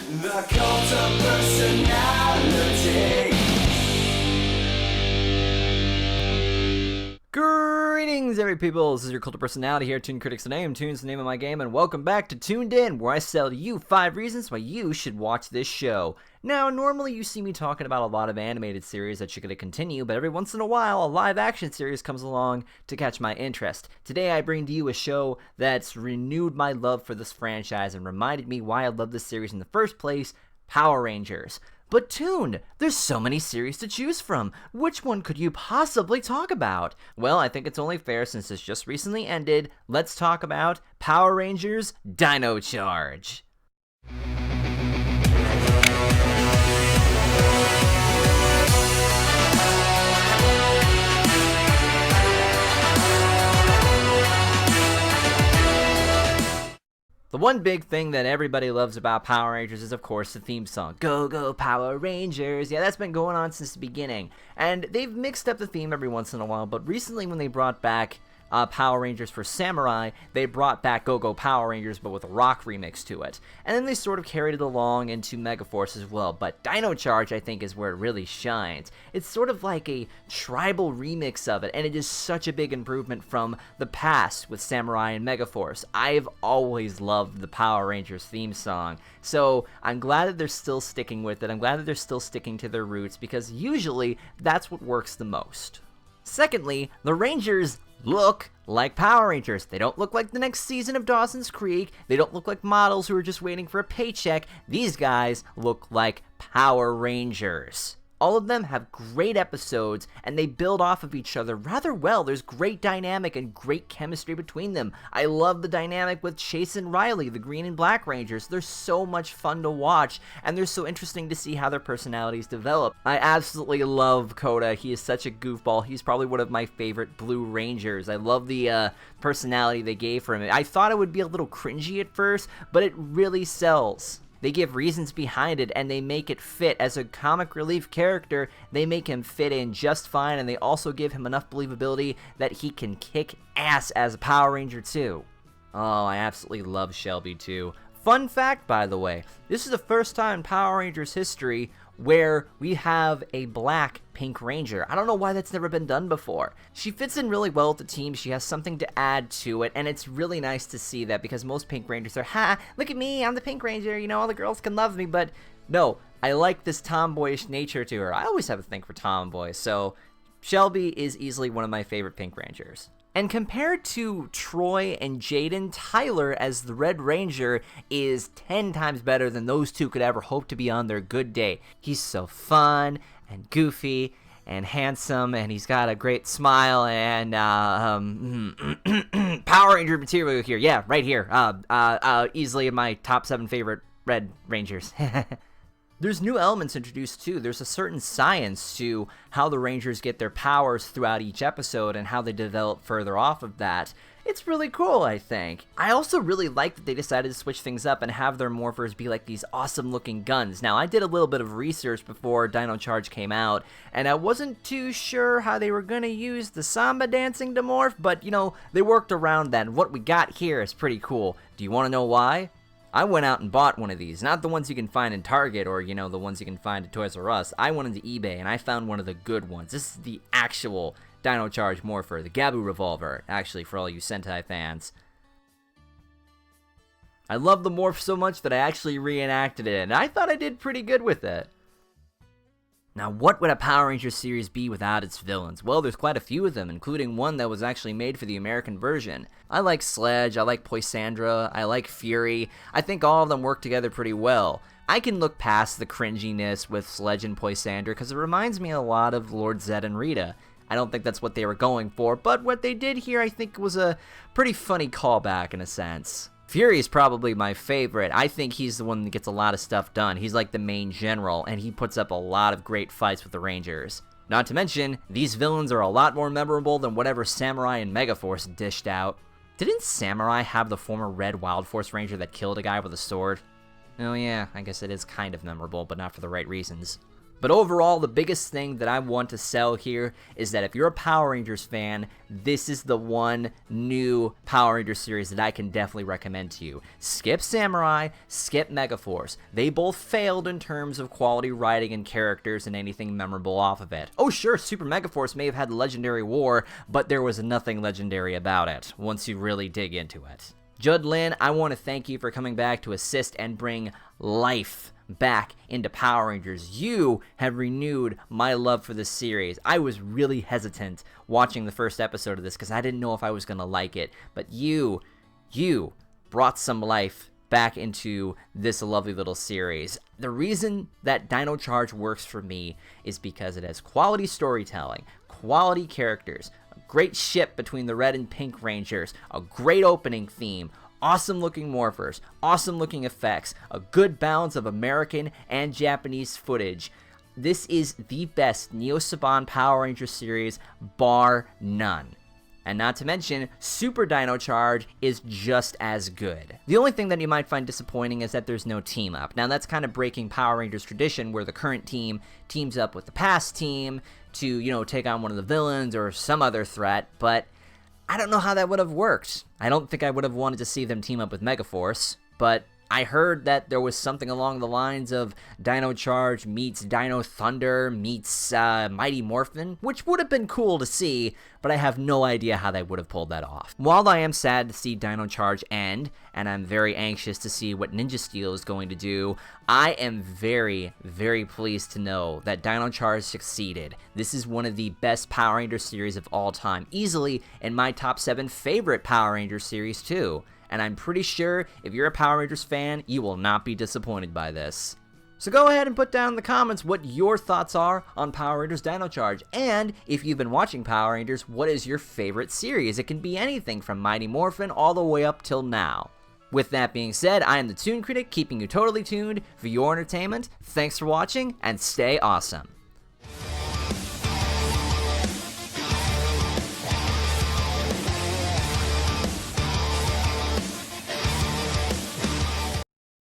The cult of personality. Greetings, every people. This is your cult of personality here, ToonKriticY2K. Toon's the name of my game, and welcome back to Tooned In, where I sell to you 5 reasons why you should watch this show. Now, normally you see me talking about a lot of animated series that you're going to continue, but every once in a while, a live-action series comes along to catch my interest. Today, I bring to you a show that's renewed my love for this franchise and reminded me why I love this series in the first place, Power Rangers. But Toon, there's so many series to choose from. Which one could you possibly talk about? Well, I think it's only fair since it's just recently ended. Let's talk about Power Rangers Dino Charge. The one big thing that everybody loves about Power Rangers is, of course, the theme song. Go, go, Power Rangers. Yeah, that's been going on since the beginning. And they've mixed up the theme every once in a while, but recently when they brought back Power Rangers for Samurai, they brought back Go Go Power Rangers, but with a rock remix to it. And then they sort of carried it along into Megaforce as well, but Dino Charge, I think, is where it really shines. It's sort of like a tribal remix of it, and it is such a big improvement from the past with Samurai and Megaforce. I've always loved the Power Rangers theme song, so I'm glad that they're still sticking with it. I'm glad that they're still sticking to their roots, because usually that's what works the most. Secondly, the Rangers look like Power Rangers. They don't look like the next season of Dawson's Creek. They don't look like models who are just waiting for a paycheck. These guys look like Power Rangers. All of them have great episodes, and they build off of each other rather well. There's great dynamic and great chemistry between them. I love the dynamic with Chase and Riley, the Green and Black Rangers. They're so much fun to watch, and they're so interesting to see how their personalities develop. I absolutely love Koda. He is such a goofball. He's probably one of my favorite Blue Rangers. I love the personality they gave for him. I thought it would be a little cringy at first, but it really sells. They give reasons behind it, and they make it fit. As a comic relief character, they make him fit in just fine, and they also give him enough believability that he can kick ass as a Power Ranger too. Oh, I absolutely love Shelby too. Fun fact, by the way, this is the first time in Power Rangers history where we have a black Pink Ranger. I don't know why that's never been done before. She fits in really well with the team. She has something to add to it, and it's really nice to see that, because most Pink Rangers are, ha, look at me, I'm the Pink Ranger, you know, all the girls can love me, but no, I like this tomboyish nature to her. I always have a thing for tomboys, so Shelby is easily one of my favorite Pink Rangers. And compared to Troy and Jaden, Tyler as the Red Ranger is 10 times better than those two could ever hope to be on their good day. He's so fun and goofy and handsome, and he's got a great smile, and Power Ranger material here. Yeah, right here. Easily my top 7 favorite Red Rangers. There's new elements introduced too. There's a certain science to how the Rangers get their powers throughout each episode and how they develop further off of that. It's really cool, I think. I also really like that they decided to switch things up and have their morphers be like these awesome looking guns. Now, I did a little bit of research before Dino Charge came out, and I wasn't too sure how they were going to use the samba dancing to morph, but you know, they worked around that, and what we got here is pretty cool. Do you want to know why? I went out and bought one of these, not the ones you can find in Target or, you know, the ones you can find at Toys R Us. I went into eBay and I found one of the good ones. This is the actual Dino Charge morpher, the Gabu revolver, actually, for all you Sentai fans. I love the morph so much that I actually reenacted it, and I thought I did pretty good with it. Now, what would a Power Rangers series be without its villains? Well, there's quite a few of them, including one that was actually made for the American version. I like Sledge, I like Poisandra, I like Fury. I think all of them work together pretty well. I can look past the cringiness with Sledge and Poisandra because it reminds me a lot of Lord Zed and Rita. I don't think that's what they were going for, but what they did here I think was a pretty funny callback in a sense. Fury is probably my favorite. I think he's the one that gets a lot of stuff done. He's like the main general, and he puts up a lot of great fights with the Rangers. Not to mention, these villains are a lot more memorable than whatever Samurai and Megaforce dished out. Didn't Samurai have the former Red Wild Force Ranger that killed a guy with a sword? Oh yeah, I guess it is kind of memorable, but not for the right reasons. But overall, the biggest thing that I want to sell here is that if you're a Power Rangers fan, this is the one new Power Rangers series that I can definitely recommend to you. Skip Samurai, skip Megaforce. They both failed in terms of quality writing and characters and anything memorable off of it. Oh sure, Super Megaforce may have had the Legendary War, but there was nothing legendary about it once you really dig into it. Judd Lin, I want to thank you for coming back to assist and bring life back into Power Rangers. You have renewed my love for this series. I was really hesitant watching the first episode of this because I didn't know if I was going to like it, but you brought some life back into this lovely little series. The reason that Dino Charge works for me is because it has quality storytelling, quality characters, a great ship between the red and pink Rangers, a great opening theme, awesome looking morphers, awesome looking effects, a good balance of American and Japanese footage. This is the best Neo Saban Power Rangers series, bar none. And not to mention, Super Dino Charge is just as good. The only thing that you might find disappointing is that there's no team up. Now that's kind of breaking Power Rangers tradition where the current team teams up with the past team to, you know, take on one of the villains or some other threat, but I don't know how that would have worked. I don't think I would have wanted to see them team up with Megaforce, but I heard that there was something along the lines of Dino Charge meets Dino Thunder meets Mighty Morphin, which would have been cool to see, but I have no idea how they would have pulled that off. While I am sad to see Dino Charge end, and I'm very anxious to see what Ninja Steel is going to do, I am very, very pleased to know that Dino Charge succeeded. This is one of the best Power Rangers series of all time, easily in my top 7 favorite Power Rangers series too. And I'm pretty sure if you're a Power Rangers fan, you will not be disappointed by this. So go ahead and put down in the comments what your thoughts are on Power Rangers Dino Charge, and if you've been watching Power Rangers, what is your favorite series? It can be anything from Mighty Morphin all the way up till now. With that being said, I am the Toon Critic, keeping you totally tuned for your entertainment. Thanks for watching, and stay awesome.